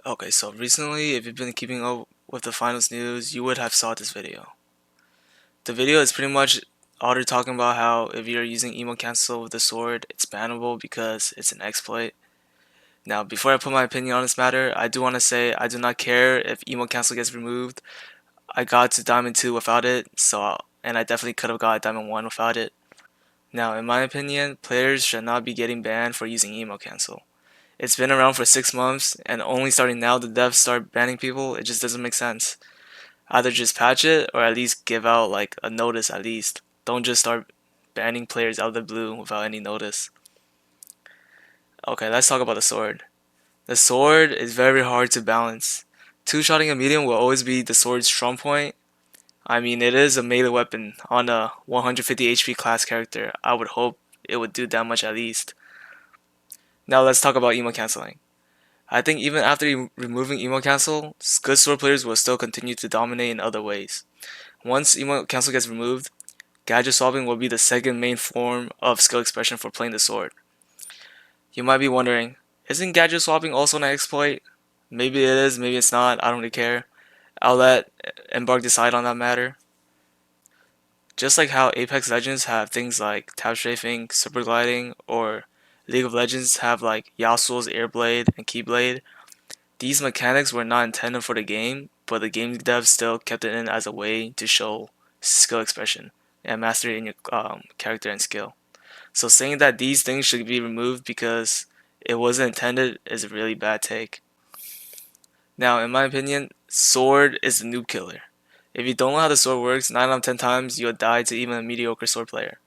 Okay, so recently, if you've been keeping up with the finals news, you would have saw this video. The video is pretty much Otter talking about how if you're using emo cancel with the sword, it's bannable because it's an exploit. Now, before I put my opinion on this matter, I do want to say I do not care if emo cancel gets removed. I got to Diamond 2 without it, and I definitely could have got Diamond 1 without it. Now, in my opinion, players should not be getting banned for using emo cancel. It's been around for 6 months, and only starting now the devs start banning people. It just doesn't make sense. Either just patch it or at least give out like a notice at least. Don't just start banning players out of the blue without any notice. Okay, let's talk about the sword. The sword is very hard to balance. Two-shotting a medium will always be the sword's strong point. I mean, it is a melee weapon on a 150 HP class character. I would hope it would do that much at least. Now let's talk about emo canceling. I think even after removing emo cancel, good sword players will still continue to dominate in other ways. Once emo cancel gets removed, gadget swapping will be the second main form of skill expression for playing the sword. You might be wondering, isn't gadget swapping also an exploit? Maybe it is, maybe it's not, I don't really care. I'll let Embark decide on that matter. Just like how Apex Legends have things like tap strafing, super gliding, or League of Legends have like Yasuo's Airblade and Keyblade, these mechanics were not intended for the game, but the game devs still kept it in as a way to show skill expression and mastery in your character and skill. So saying that these things should be removed because it wasn't intended is a really bad take. Now, in my opinion, sword is the noob killer. If you don't know how the sword works, 9 out of 10 times you'll die to even a mediocre sword player.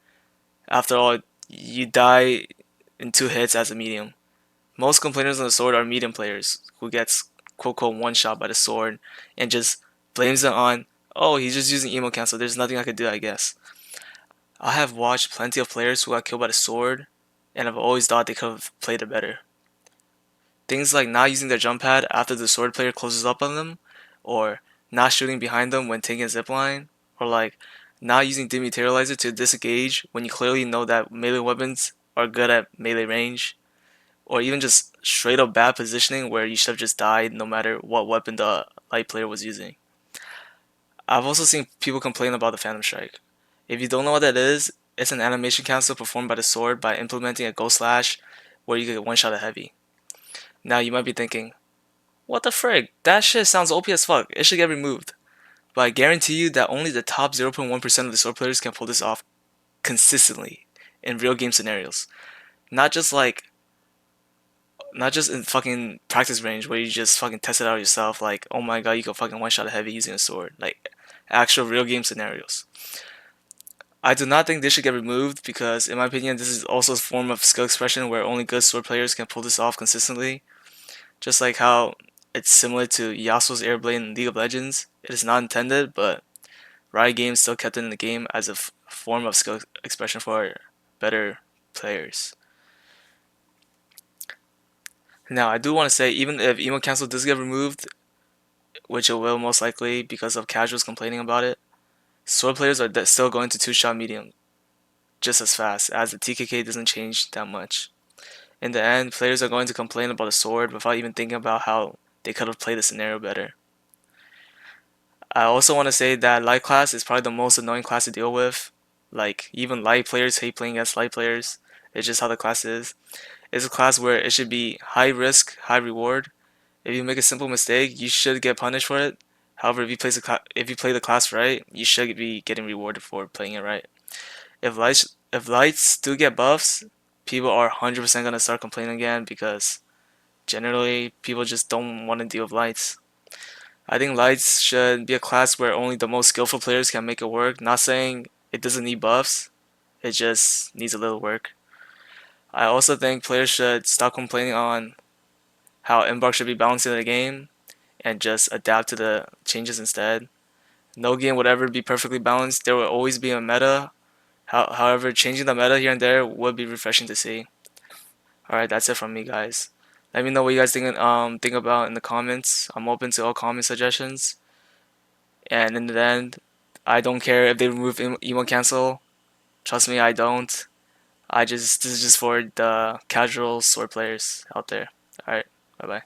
After all, you die in 2 hits as a medium. Most complainers on the sword are medium players who gets quote unquote one shot by the sword and just blames it on, oh, he's just using emo cancel, there's nothing I could do, I guess. I have watched plenty of players who got killed by the sword and I've always thought they could have played it better. Things like not using their jump pad after the sword player closes up on them, or not shooting behind them when taking a zipline, or like not using dematerializer to disengage when you clearly know that melee weapons are good at melee range, or even just straight up bad positioning where you should have just died no matter what weapon the light player was using. I've also seen people complain about the Phantom Strike. If you don't know what that is, it's an animation cancel performed by the sword by implementing a Ghost Slash where you get one shot at heavy. Now you might be thinking, what the frig? That shit sounds OP as fuck. It should get removed. But I guarantee you that only the top 0.1% of the sword players can pull this off consistently in real game scenarios. Not just like not just in fucking practice range where you just fucking test it out yourself, like, oh my god, you can fucking one shot a heavy using a sword. Like, actual real game scenarios. I do not think this should get removed because, in my opinion, this is also a form of skill expression where only good sword players can pull this off consistently. Just like how it's similar to Yasuo's Airblade in League of Legends. It is not intended, but Riot Games still kept it in the game as a form of skill expression for better players. Now, I do want to say, even if emo cancel does get removed, which it will most likely because of casuals complaining about it, sword players are still going to two-shot medium just as fast, as the TKK doesn't change that much. In the end, players are going to complain about a sword without even thinking about how they could have played the scenario better. I also want to say that light class is probably the most annoying class to deal with. Like, even light players hate playing against light players. It's just how the class is. It's a class where it should be high risk, high reward. If you make a simple mistake, you should get punished for it. However, if you play the class right, you should be getting rewarded for playing it right. If lights do get buffs, people are 100% gonna start complaining again because generally people just don't want to deal with lights. I think lights should be a class where only the most skillful players can make it work. Not saying it doesn't need buffs, it just needs a little work. I also think players should stop complaining on how Embark should be balancing the game and just adapt to the changes instead. No game would ever be perfectly balanced. There will always be a meta. However, changing the meta here and there would be refreshing to see. Alright, that's it from me, guys. Let me know what you guys think about in the comments. I'm open to all comment suggestions. And in the end, I don't care if they remove emo cancel. Trust me, I don't. This is just for the casual sword players out there. Alright, bye bye.